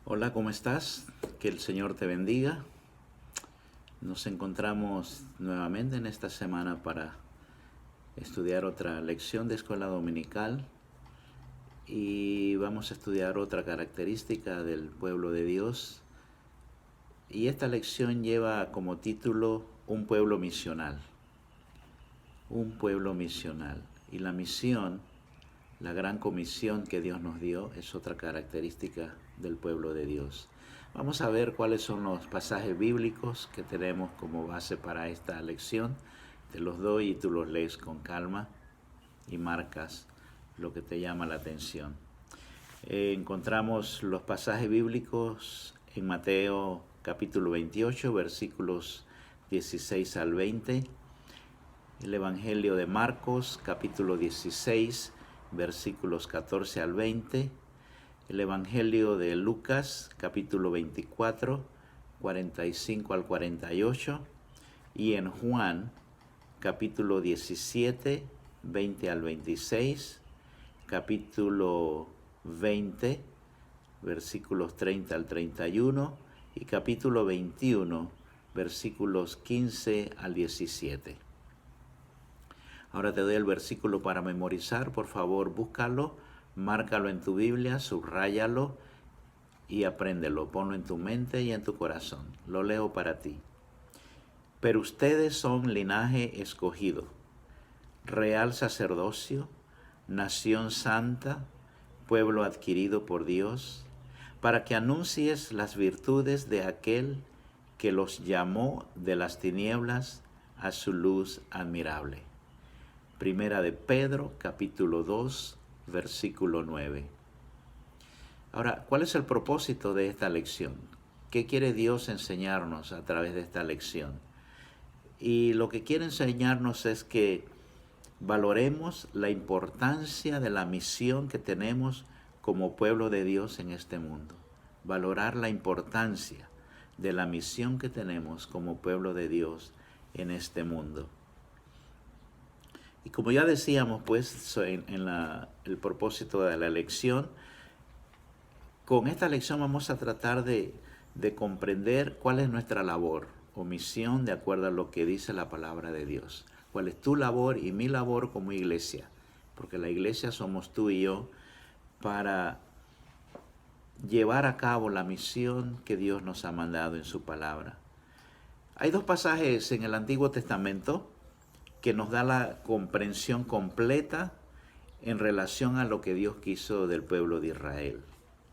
Hola, ¿cómo estás? Que el Señor te bendiga. Nos encontramos nuevamente en esta semana para estudiar otra lección de escuela dominical y vamos a estudiar otra característica del pueblo de Dios. Y esta lección lleva como título Un pueblo misional. Un pueblo misional. Y la misión, la gran comisión que Dios nos dio, es otra característica del pueblo de Dios. Vamos a ver cuáles son los pasajes bíblicos que tenemos como base para esta lección. Te los doy y tú los lees con calma y marcas lo que te llama la atención. Encontramos los pasajes bíblicos en Mateo capítulo 28, versículos 16 al 20. El Evangelio de Marcos capítulo 16, versículos 14 al 20. El Evangelio de Lucas capítulo 24, 45 al 48. Y en Juan capítulo 17, 20 al 26. Capítulo 20, versículos 30 al 31. Y capítulo 21, versículos 15 al 17. Ahora te doy el versículo para memorizar. Por favor, búscalo, márcalo en tu Biblia, subráyalo y apréndelo. Ponlo en tu mente y en tu corazón. Lo leo para ti. Pero ustedes son linaje escogido, real sacerdocio, nación santa, pueblo adquirido por Dios, para que anuncies las virtudes de aquel que los llamó de las tinieblas a su luz admirable. Primera de Pedro, capítulo 2, versículo 9. Ahora, ¿cuál es el propósito de esta lección? ¿Qué quiere Dios enseñarnos a través de esta lección? Y lo que quiere enseñarnos es que valoremos la importancia de la misión que tenemos como pueblo de Dios en este mundo. Valorar la importancia de la misión que tenemos como pueblo de Dios en este mundo. Y como ya decíamos, pues, el propósito de la lección, con esta lección vamos a tratar de comprender cuál es nuestra labor o misión de acuerdo a lo que dice la palabra de Dios. Cuál es tu labor y mi labor como iglesia, porque la iglesia somos tú y yo para llevar a cabo la misión que Dios nos ha mandado en su palabra. Hay dos pasajes en el Antiguo Testamento que nos da la comprensión completa en relación a lo que Dios quiso del pueblo de Israel,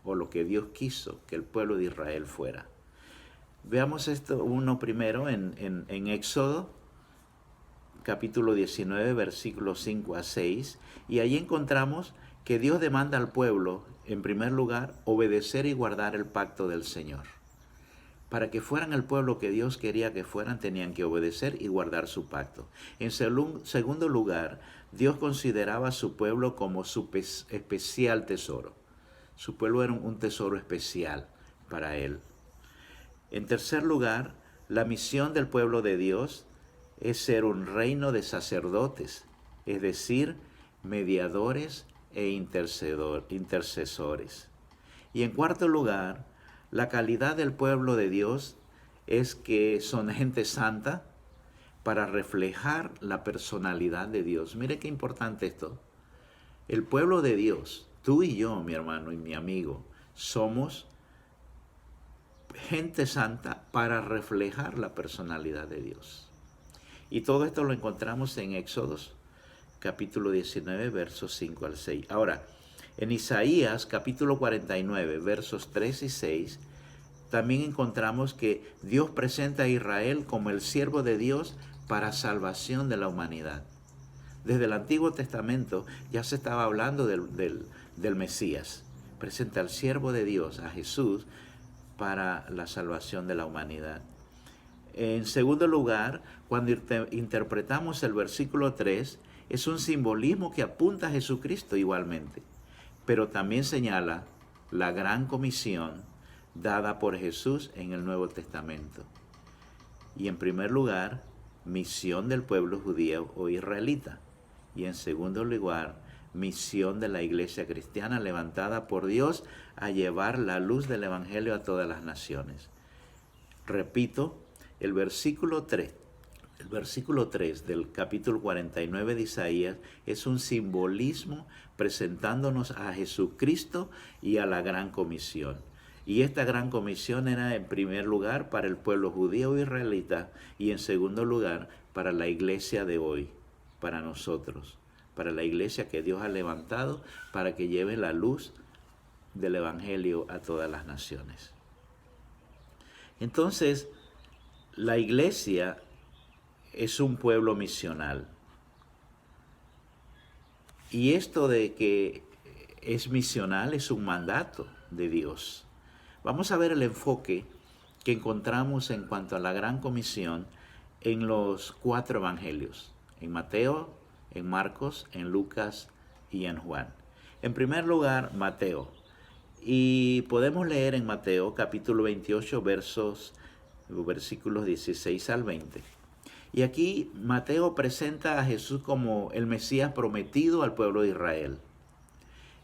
o lo que Dios quiso que el pueblo de Israel fuera. Veamos esto uno primero en Éxodo, capítulo 19, versículos 5 a 6, y ahí encontramos que Dios demanda al pueblo, en primer lugar, obedecer y guardar el pacto del Señor. Para que fueran el pueblo que Dios quería que fueran, tenían que obedecer y guardar su pacto. En segundo lugar, Dios consideraba a su pueblo como su especial tesoro. Su pueblo era un tesoro especial para él. En tercer lugar, la misión del pueblo de Dios es ser un reino de sacerdotes, es decir, mediadores e intercesores. Y en cuarto lugar, la calidad del pueblo de Dios es que son gente santa para reflejar la personalidad de Dios. Mire qué importante esto. El pueblo de Dios, tú y yo, mi hermano y mi amigo, somos gente santa para reflejar la personalidad de Dios. Y todo esto lo encontramos en Éxodo, capítulo 19, versos 5 al 6. Ahora, en Isaías, capítulo 49, versos 3 y 6, también encontramos que Dios presenta a Israel como el siervo de Dios para salvación de la humanidad. Desde el Antiguo Testamento ya se estaba hablando del Mesías. Presenta al siervo de Dios, a Jesús, para la salvación de la humanidad. En segundo lugar, cuando interpretamos el versículo 3, es un simbolismo que apunta a Jesucristo igualmente, pero también señala la gran comisión dada por Jesús en el Nuevo Testamento. Y en primer lugar, misión del pueblo judío o israelita. Y en segundo lugar, misión de la iglesia cristiana levantada por Dios a llevar la luz del Evangelio a todas las naciones. Repito, el versículo 3 del capítulo 49 de Isaías es un simbolismo presentándonos a Jesucristo y a la gran comisión. Y esta gran comisión era en primer lugar para el pueblo judío israelita y en segundo lugar para la iglesia de hoy, para nosotros, para la iglesia que Dios ha levantado para que lleve la luz del Evangelio a todas las naciones. Entonces, la iglesia es un pueblo misional. Y esto de que es misional es un mandato de Dios. Vamos a ver el enfoque que encontramos en cuanto a la gran comisión en los 4 evangelios, en Mateo, en Marcos, en Lucas y en Juan. En primer lugar, Mateo. Y podemos leer en Mateo capítulo 28 versículos 16 al 20. Y aquí Mateo presenta a Jesús como el Mesías prometido al pueblo de Israel.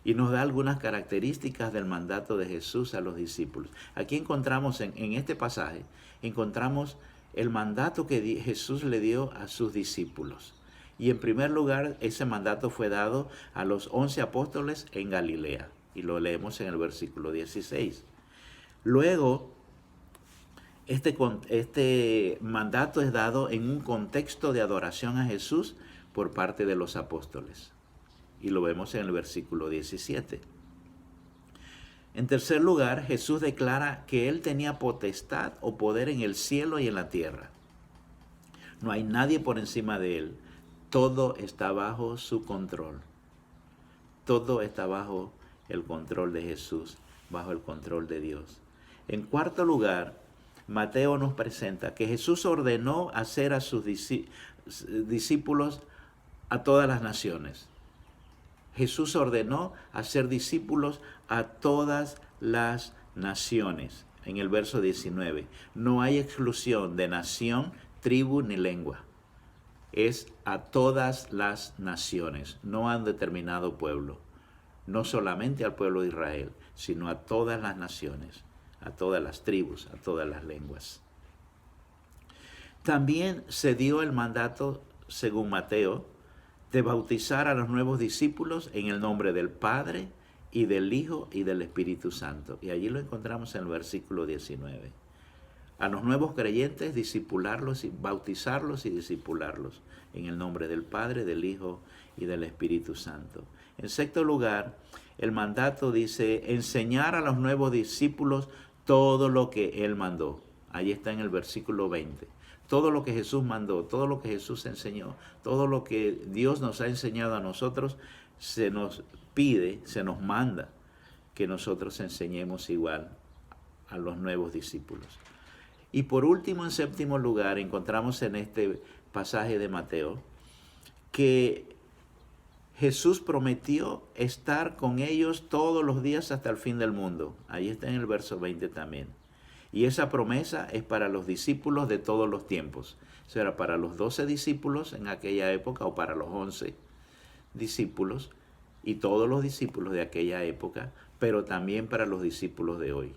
Y nos da algunas características del mandato de Jesús a los discípulos. Aquí encontramos, en este pasaje, encontramos el mandato que Jesús le dio a sus discípulos. Y en primer lugar, ese mandato fue dado a los 11 apóstoles en Galilea. Y lo leemos en el versículo 16. Luego, este mandato es dado en un contexto de adoración a Jesús por parte de los apóstoles. Y lo vemos en el versículo 17. En tercer lugar, Jesús declara que Él tenía potestad o poder en el cielo y en la tierra. No hay nadie por encima de Él. Todo está bajo su control. Todo está bajo el control de Jesús, bajo el control de Dios. En cuarto lugar, Mateo nos presenta que Jesús ordenó hacer a sus discípulos a todas las naciones. Jesús ordenó hacer discípulos a todas las naciones. En el verso 19, no hay exclusión de nación, tribu ni lengua. Es a todas las naciones, no a un determinado pueblo. No solamente al pueblo de Israel, sino a todas las naciones, a todas las tribus, a todas las lenguas. También se dio el mandato, según Mateo, de bautizar a los nuevos discípulos en el nombre del Padre y del Hijo y del Espíritu Santo. Y allí lo encontramos en el versículo 19. A los nuevos creyentes, discipularlos y bautizarlos y discipularlos en el nombre del Padre, del Hijo y del Espíritu Santo. En sexto lugar, el mandato dice enseñar a los nuevos discípulos todo lo que Él mandó. Allí está en el versículo 20. Todo lo que Jesús mandó, todo lo que Jesús enseñó, todo lo que Dios nos ha enseñado a nosotros, se nos pide, se nos manda que nosotros enseñemos igual a los nuevos discípulos. Y por último, en séptimo lugar, encontramos en este pasaje de Mateo que Jesús prometió estar con ellos todos los días hasta el fin del mundo. Ahí está en el verso 20 también. Y esa promesa es para los discípulos de todos los tiempos. Será para los 12 discípulos en aquella época o para los 11 discípulos y todos los discípulos de aquella época, pero también para los discípulos de hoy.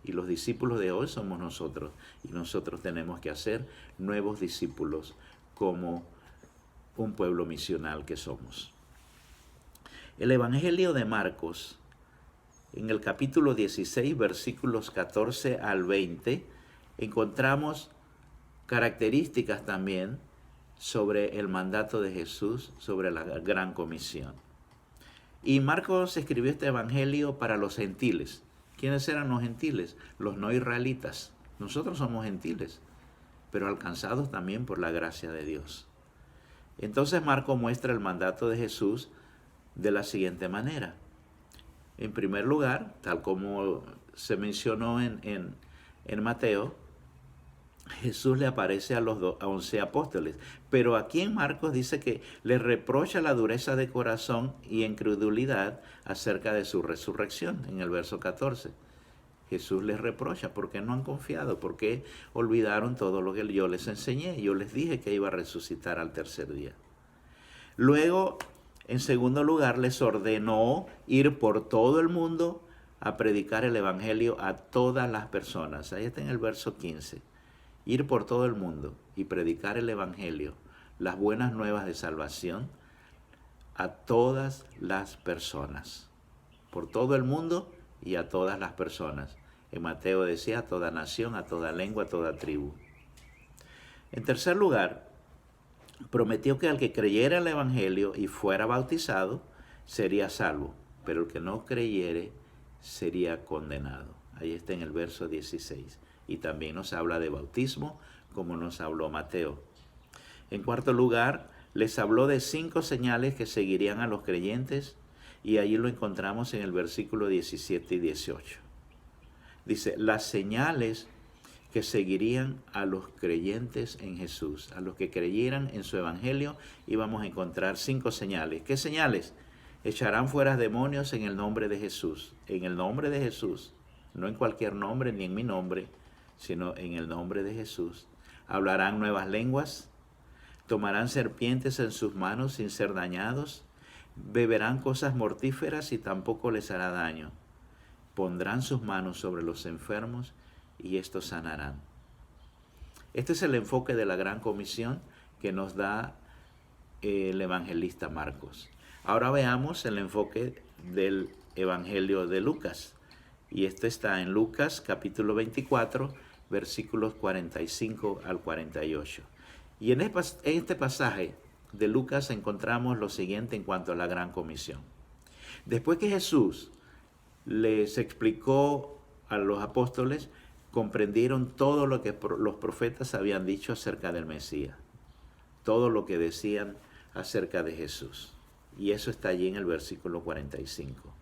Y los discípulos de hoy somos nosotros. Y nosotros tenemos que hacer nuevos discípulos como un pueblo misional que somos. El Evangelio de Marcos, en el capítulo 16, versículos 14 al 20, encontramos características también sobre el mandato de Jesús, sobre la gran comisión. Y Marcos escribió este Evangelio para los gentiles. ¿Quiénes eran los gentiles? Los no israelitas. Nosotros somos gentiles, pero alcanzados también por la gracia de Dios. Entonces Marcos muestra el mandato de Jesús de la siguiente manera. En primer lugar, tal como se mencionó en Mateo, Jesús le aparece a los 11 apóstoles. Pero aquí en Marcos dice que le reprocha la dureza de corazón y incredulidad acerca de su resurrección, en el verso 14. Jesús les reprocha, ¿por qué no han confiado? ¿Por qué olvidaron todo lo que yo les enseñé? Yo les dije que iba a resucitar al tercer día. Luego En segundo lugar, les ordenó ir por todo el mundo a predicar el evangelio a todas las personas. Ahí está en el verso 15. Ir por todo el mundo y predicar el evangelio, las buenas nuevas de salvación, a todas las personas. Por todo el mundo y a todas las personas. En Mateo decía a toda nación, a toda lengua, a toda tribu. En tercer lugar, prometió que al que creyera el evangelio y fuera bautizado, sería salvo, pero el que no creyere sería condenado. Ahí está en el verso 16. Y también nos habla de bautismo, como nos habló Mateo. En cuarto lugar, les habló de 5 señales que seguirían a los creyentes, y allí lo encontramos en el versículo 17 y 18. Dice, las señales que seguirían a los creyentes en Jesús, a los que creyeran en su evangelio, íbamos a encontrar 5 señales. ¿Qué señales? Echarán fuera demonios en el nombre de Jesús. En el nombre de Jesús, no en cualquier nombre ni en mi nombre, sino en el nombre de Jesús. Hablarán nuevas lenguas, tomarán serpientes en sus manos sin ser dañados, beberán cosas mortíferas y tampoco les hará daño. Pondrán sus manos sobre los enfermos y estos sanarán. Este es el enfoque de la gran comisión que nos da el evangelista Marcos. Ahora veamos el enfoque del evangelio de Lucas. Y esto está en Lucas capítulo 24, versículos 45 al 48. Y en este pasaje de Lucas encontramos lo siguiente en cuanto a la gran comisión. Después que Jesús les explicó a los apóstoles, comprendieron todo lo que los profetas habían dicho acerca del Mesías, todo lo que decían acerca de Jesús. Y eso está allí en el versículo 45.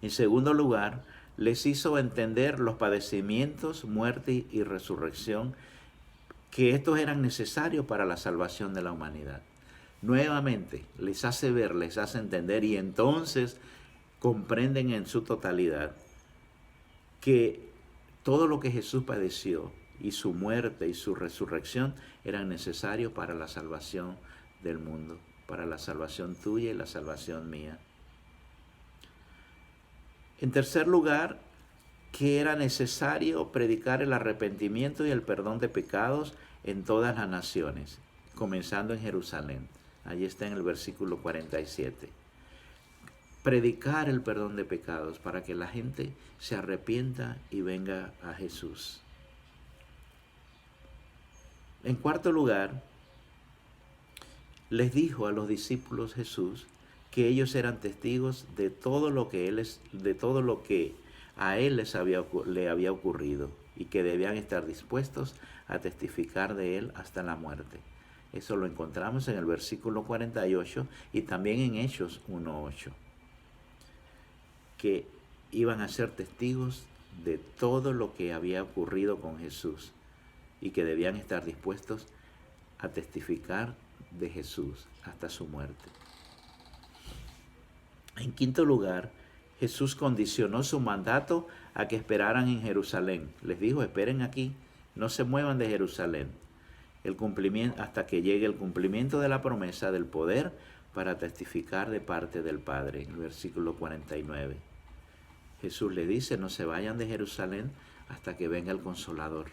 En segundo lugar, les hizo entender los padecimientos, muerte y resurrección, que estos eran necesarios para la salvación de la humanidad. Nuevamente, les hace ver, les hace entender, y entonces comprenden en su totalidad que todo lo que Jesús padeció y su muerte y su resurrección eran necesarios para la salvación del mundo, para la salvación tuya y la salvación mía. En tercer lugar, que era necesario predicar el arrepentimiento y el perdón de pecados en todas las naciones, comenzando en Jerusalén. Allí está en el versículo 47. Predicar el perdón de pecados para que la gente se arrepienta y venga a Jesús. En cuarto lugar, les dijo a los discípulos Jesús que ellos eran testigos de todo lo que a él le había ocurrido y que debían estar dispuestos a testificar de él hasta la muerte. Eso lo encontramos en el versículo 48 y también en Hechos 1:8. Que iban a ser testigos de todo lo que había ocurrido con Jesús y que debían estar dispuestos a testificar de Jesús hasta su muerte. En quinto lugar, Jesús condicionó su mandato a que esperaran en Jerusalén. Les dijo, esperen aquí, no se muevan de Jerusalén, hasta que llegue el cumplimiento de la promesa del poder para testificar de parte del Padre. En el versículo 49. Jesús le dice, no se vayan de Jerusalén hasta que venga el Consolador,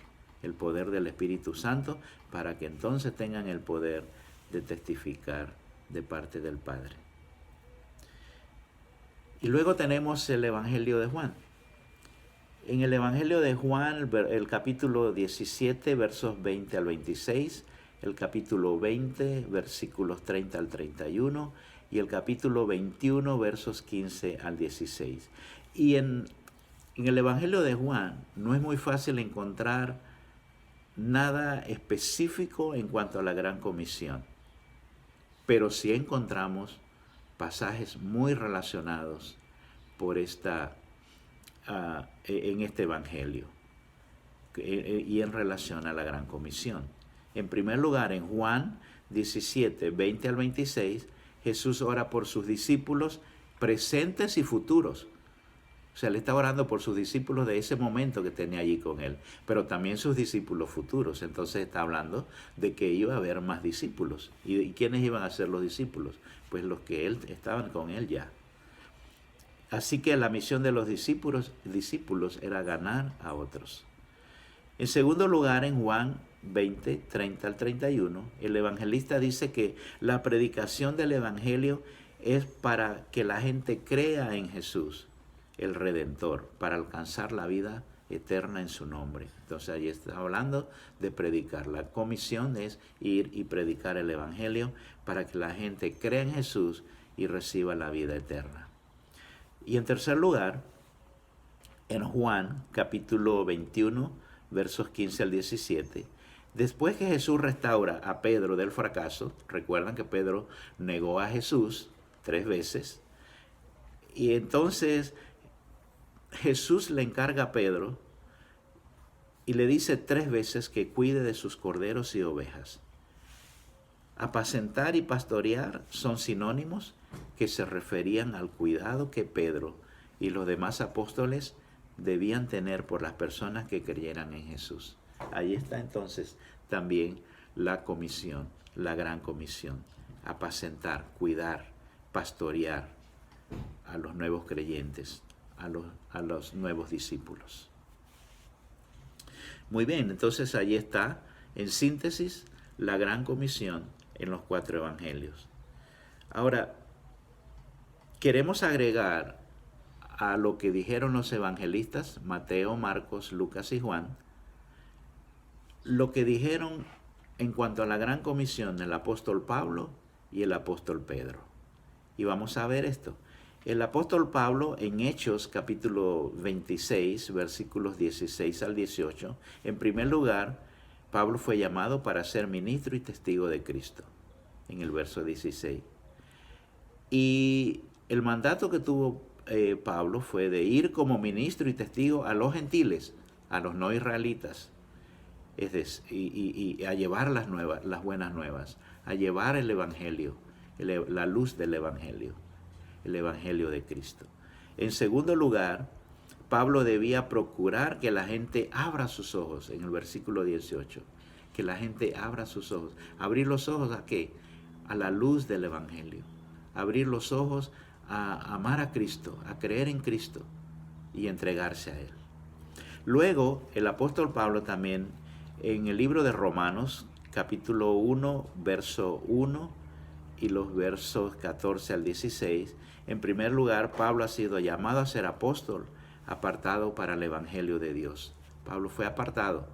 el poder del Espíritu Santo, para que entonces tengan el poder de testificar de parte del Padre. Y luego tenemos el Evangelio de Juan. En el Evangelio de Juan, el capítulo 17, versos 20 al 26, el capítulo 20, versículos 30 al 31, y el capítulo 21, versos 15 al 16. Y en el Evangelio de Juan no es muy fácil encontrar nada específico en cuanto a la gran comisión, pero sí encontramos pasajes muy relacionados en este evangelio y en relación a la gran comisión. En primer lugar, en Juan 17, 20 al 26, Jesús ora por sus discípulos presentes y futuros. O sea, él está orando por sus discípulos de ese momento que tenía allí con él, pero también sus discípulos futuros. Entonces está hablando de que iba a haber más discípulos. ¿Y quiénes iban a ser los discípulos? Pues los que estaban con él ya. Así que la misión de los discípulos era ganar a otros. En segundo lugar, en Juan 20, 30 al 31, el evangelista dice que la predicación del evangelio es para que la gente crea en Jesús, el Redentor, para alcanzar la vida eterna en su nombre. Entonces ahí está hablando de predicar. La comisión es ir y predicar el evangelio para que la gente crea en Jesús y reciba la vida eterna. Y en tercer lugar, en Juan capítulo 21, versos 15 al 17, después que Jesús restaura a Pedro del fracaso, recuerdan que Pedro negó a Jesús 3 veces, y entonces Jesús le encarga a Pedro y le dice 3 veces que cuide de sus corderos y ovejas. Apacentar y pastorear son sinónimos que se referían al cuidado que Pedro y los demás apóstoles debían tener por las personas que creyeran en Jesús. Ahí está entonces también la comisión, la gran comisión. Apacentar, cuidar, pastorear a los nuevos creyentes, a los nuevos discípulos. Muy bien, entonces ahí está, en síntesis, la gran comisión en los 4 evangelios. Ahora, queremos agregar a lo que dijeron los evangelistas, Mateo, Marcos, Lucas y Juan, lo que dijeron en cuanto a la gran comisión el apóstol Pablo y el apóstol Pedro. Y vamos a ver esto. El apóstol Pablo en Hechos capítulo 26, versículos 16 al 18, en primer lugar, Pablo fue llamado para ser ministro y testigo de Cristo, en el verso 16. Y el mandato que tuvo Pablo fue de ir como ministro y testigo a los gentiles, a los no israelitas, es decir, y a llevar las buenas nuevas, a llevar el evangelio, la luz del evangelio, el evangelio de Cristo. En segundo lugar, Pablo debía procurar que la gente abra sus ojos, en el versículo 18, que la gente abra sus ojos. ¿Abrir los ojos a qué? A la luz del evangelio. Abrir los ojos a amar a Cristo, a creer en Cristo y entregarse a Él. Luego, el apóstol Pablo también, en el libro de Romanos, capítulo 1, verso 1 y los versos 14 al 16, en primer lugar, Pablo ha sido llamado a ser apóstol, apartado para el evangelio de Dios. Pablo fue apartado.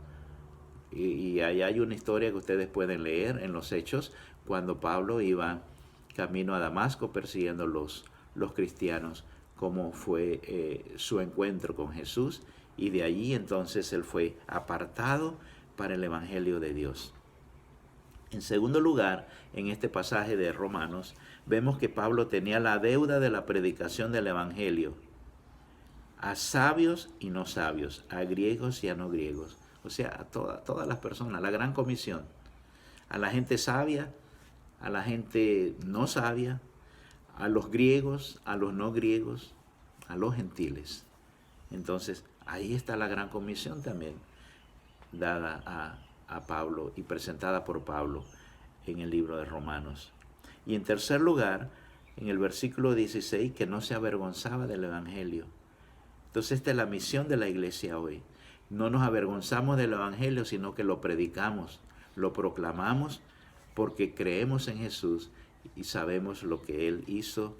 Y ahí hay una historia que ustedes pueden leer en los Hechos, cuando Pablo iba camino a Damasco persiguiendo los cristianos, cómo fue su encuentro con Jesús, y de allí entonces él fue apartado para el evangelio de Dios. En segundo lugar, en este pasaje de Romanos, vemos que Pablo tenía la deuda de la predicación del evangelio a sabios y no sabios, a griegos y a no griegos, o sea, a todas las personas, la gran comisión, a la gente sabia, a la gente no sabia, a los griegos, a los no griegos, a los gentiles. Entonces, ahí está la gran comisión también, dada a Pablo y presentada por Pablo en el libro de Romanos. Y en tercer lugar, en el versículo 16, que no se avergonzaba del evangelio. Entonces, esta es la misión de la iglesia hoy. No nos avergonzamos del evangelio, sino que lo predicamos, lo proclamamos, porque creemos en Jesús y sabemos lo que Él hizo,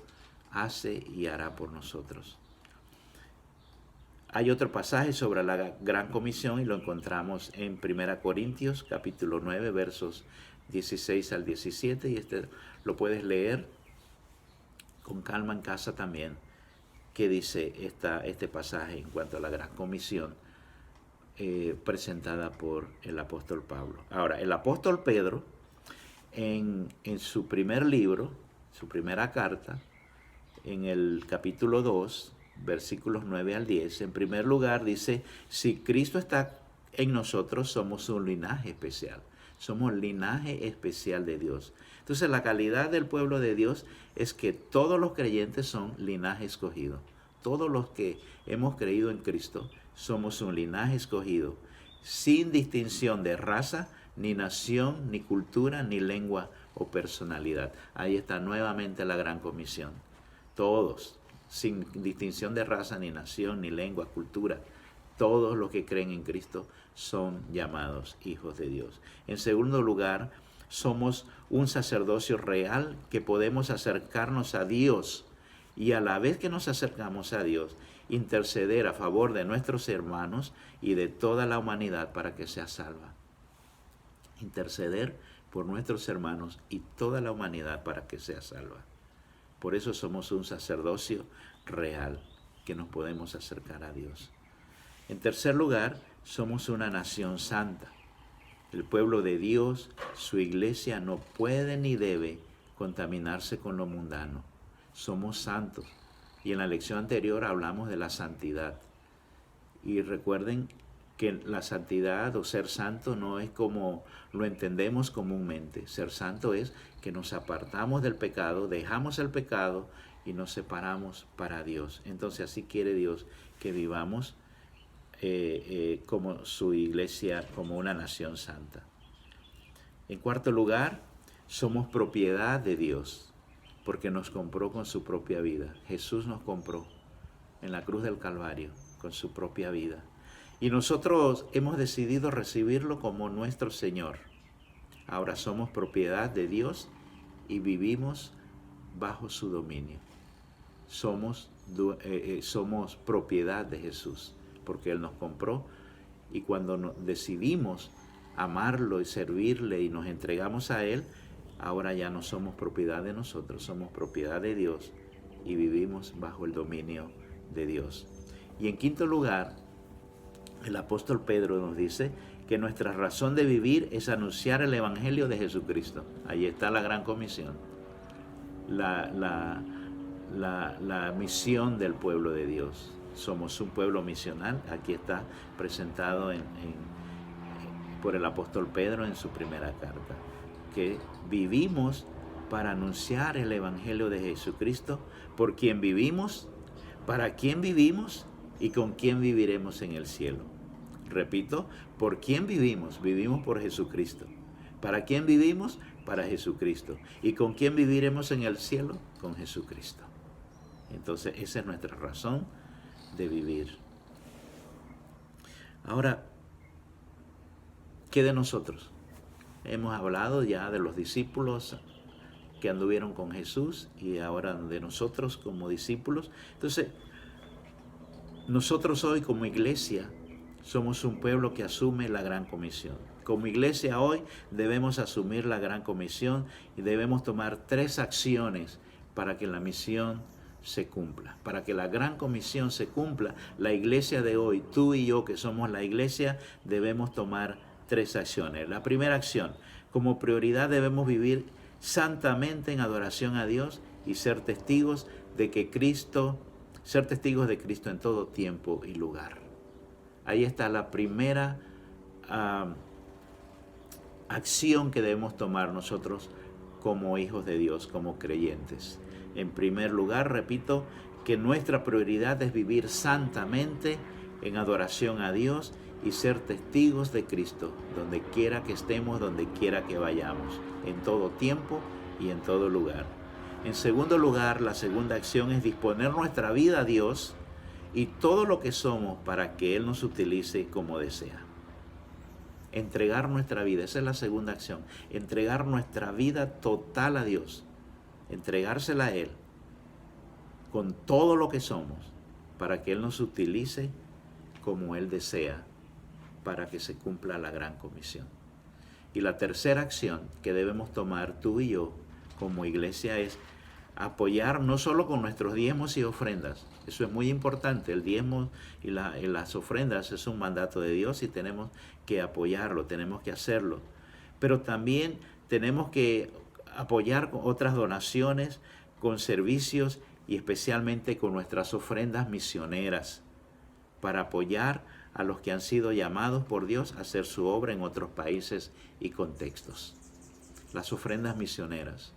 hace y hará por nosotros. Hay otro pasaje sobre la gran comisión y lo encontramos en 1 Corintios capítulo 9 versos 16 al 17, y este lo puedes leer con calma en casa también, que dice este pasaje en cuanto a la gran comisión presentada por el apóstol Pablo. Ahora, el apóstol Pedro en su primer libro, su primera carta, en el capítulo 2, versículos 9 al 10, en primer lugar dice, si Cristo está en nosotros, somos un linaje especial. Somos linaje especial de Dios. Entonces, la calidad del pueblo de Dios es que todos los creyentes son linaje escogido. todos los que hemos creído en Cristo, somos un linaje escogido, sin distinción de raza, ni nación, ni cultura, ni lengua o personalidad. Ahí está nuevamente la gran comisión. Todos, sin distinción de raza, ni nación, ni lengua, cultura, todos los que creen en Cristo son llamados hijos de Dios. En segundo lugar, somos un sacerdocio real que podemos acercarnos a Dios y a la vez que nos acercamos a Dios, interceder a favor de nuestros hermanos y de toda la humanidad para que sea salva. Interceder por nuestros hermanos y toda la humanidad para que sea salva. Por eso somos un sacerdocio real que nos podemos acercar a Dios. En tercer lugar, somos una nación santa. El pueblo de Dios, su iglesia, no puede ni debe contaminarse con lo mundano. Somos santos. Y en la lección anterior hablamos de la santidad. Y recuerden que la santidad o ser santo no es como lo entendemos comúnmente. Ser santo es que nos apartamos del pecado, dejamos el pecado y nos separamos para Dios. Entonces así quiere Dios que vivamos como su iglesia, como una nación santa. En cuarto lugar, somos propiedad de Dios, porque nos compró con su propia vida. Jesús nos compró en la cruz del Calvario con su propia vida. Y nosotros hemos decidido recibirlo como nuestro Señor. Ahora somos propiedad de Dios y vivimos bajo su dominio. Somos propiedad de Jesús, porque Él nos compró. Y cuando decidimos amarlo y servirle y nos entregamos a Él, ahora ya no somos propiedad de nosotros, somos propiedad de Dios y vivimos bajo el dominio de Dios. Y en quinto lugar, el apóstol Pedro nos dice que nuestra razón de vivir es anunciar el Evangelio de Jesucristo. Ahí está la gran comisión, la misión del pueblo de Dios. Somos un pueblo misional. Aquí está presentado por el apóstol Pedro en su primera carta, que vivimos para anunciar el Evangelio de Jesucristo, por quien vivimos, para quién vivimos y con quién viviremos en el cielo. Repito, ¿por quién vivimos? Vivimos por Jesucristo. ¿Para quién vivimos? Para Jesucristo. ¿Y con quién viviremos en el cielo? Con Jesucristo. Entonces, esa es nuestra razón de vivir. Ahora, ¿qué de nosotros? Hemos hablado ya de los discípulos que anduvieron con Jesús y ahora de nosotros como discípulos. Entonces, nosotros hoy como iglesia somos un pueblo que asume la gran comisión. Como iglesia hoy debemos asumir la gran comisión y debemos tomar 3 acciones para que la misión se cumpla. Para que la gran comisión se cumpla, la iglesia de hoy, tú y yo que somos la iglesia, debemos tomar 3 acciones. La primera acción, como prioridad debemos vivir santamente en adoración a Dios y ser testigos de Cristo en todo tiempo y lugar. Ahí está la primera acción que debemos tomar nosotros como hijos de Dios, como creyentes. En primer lugar, repito, que nuestra prioridad es vivir santamente en adoración a Dios y ser testigos de Cristo, donde quiera que estemos, donde quiera que vayamos, en todo tiempo y en todo lugar. En segundo lugar, la segunda acción es disponer nuestra vida a Dios y todo lo que somos para que Él nos utilice como desea. Entregar nuestra vida, esa es la segunda acción. Entregar nuestra vida total a Dios. Entregársela a Él con todo lo que somos para que Él nos utilice como Él desea para que se cumpla la gran comisión. Y la tercera acción que debemos tomar tú y yo como iglesia es apoyar no solo con nuestros diezmos y ofrendas. Eso es muy importante. El diezmo y las ofrendas es un mandato de Dios y tenemos que apoyarlo, tenemos que hacerlo. Pero también tenemos que apoyar con otras donaciones, con servicios y especialmente con nuestras ofrendas misioneras para apoyar a los que han sido llamados por Dios a hacer su obra en otros países y contextos. Las ofrendas misioneras.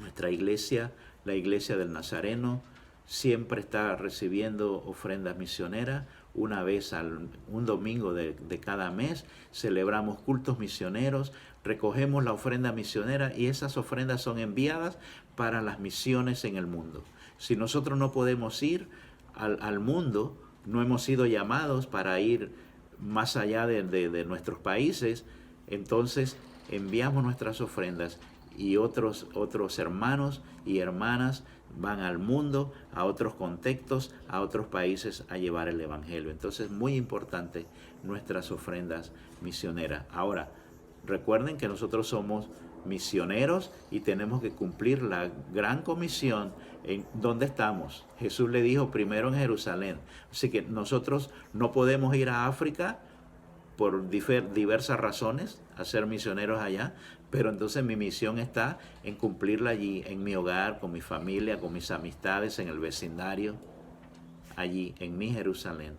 Nuestra iglesia, la iglesia del Nazareno, siempre está recibiendo ofrendas misioneras. Un domingo de cada mes celebramos cultos misioneros, recogemos la ofrenda misionera y esas ofrendas son enviadas para las misiones en el mundo. Si nosotros no podemos ir al mundo, no hemos sido llamados para ir más allá de nuestros países, entonces enviamos nuestras ofrendas y otros hermanos y hermanas van al mundo, a otros contextos, a otros países a llevar el Evangelio. Entonces, muy importante nuestras ofrendas misioneras. Ahora, recuerden que nosotros somos misioneros y tenemos que cumplir la gran comisión en donde estamos. Jesús le dijo primero en Jerusalén. Así que nosotros no podemos ir a África por diversas razones, a ser misioneros allá, pero entonces mi misión está en cumplirla allí, en mi hogar, con mi familia, con mis amistades, en el vecindario, allí, en mi Jerusalén.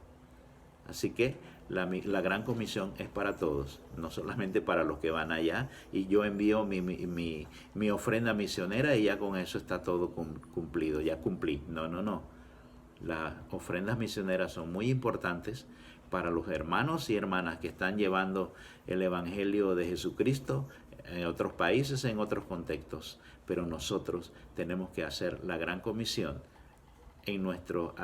Así que la gran comisión es para todos, no solamente para los que van allá, y yo envío mi ofrenda misionera y ya con eso está todo cumplido, ya cumplí. No. Las ofrendas misioneras son muy importantes para los hermanos y hermanas que están llevando el Evangelio de Jesucristo en otros países, en otros contextos. Pero nosotros tenemos que hacer la gran comisión en nuestro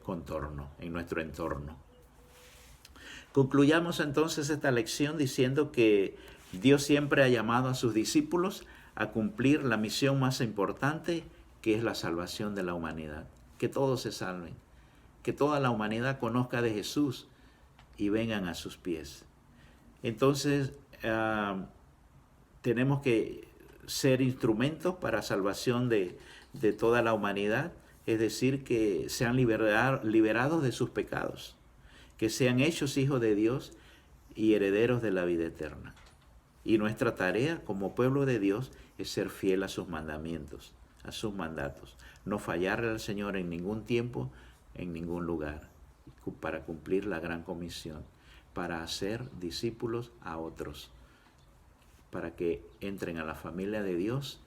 contorno, en nuestro entorno. Concluyamos entonces esta lección diciendo que Dios siempre ha llamado a sus discípulos a cumplir la misión más importante, que es la salvación de la humanidad. Que todos se salven, que toda la humanidad conozca de Jesús y vengan a sus pies. Entonces, tenemos que ser instrumentos para salvación de toda la humanidad, es decir, que sean liberados de sus pecados, que sean hechos hijos de Dios y herederos de la vida eterna. Y nuestra tarea como pueblo de Dios es ser fiel a sus mandamientos, a sus mandatos, no fallarle al Señor en ningún tiempo, en ningún lugar, para cumplir la gran comisión, para hacer discípulos a otros, para que entren a la familia de Dios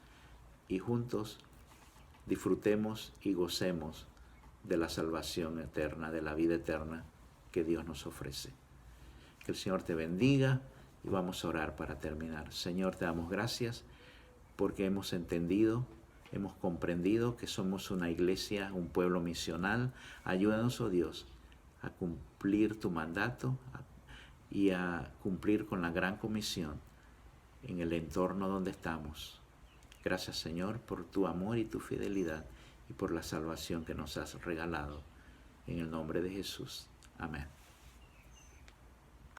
y juntos disfrutemos y gocemos de la salvación eterna, de la vida eterna que Dios nos ofrece. Que el Señor te bendiga y vamos a orar para terminar. Señor, te damos gracias porque hemos entendido, hemos comprendido que somos una iglesia, un pueblo misional. Ayúdanos, oh Dios, a cumplir tu mandato y a cumplir con la gran comisión en el entorno donde estamos. Gracias, Señor, por tu amor y tu fidelidad y por la salvación que nos has regalado. En el nombre de Jesús. Amén.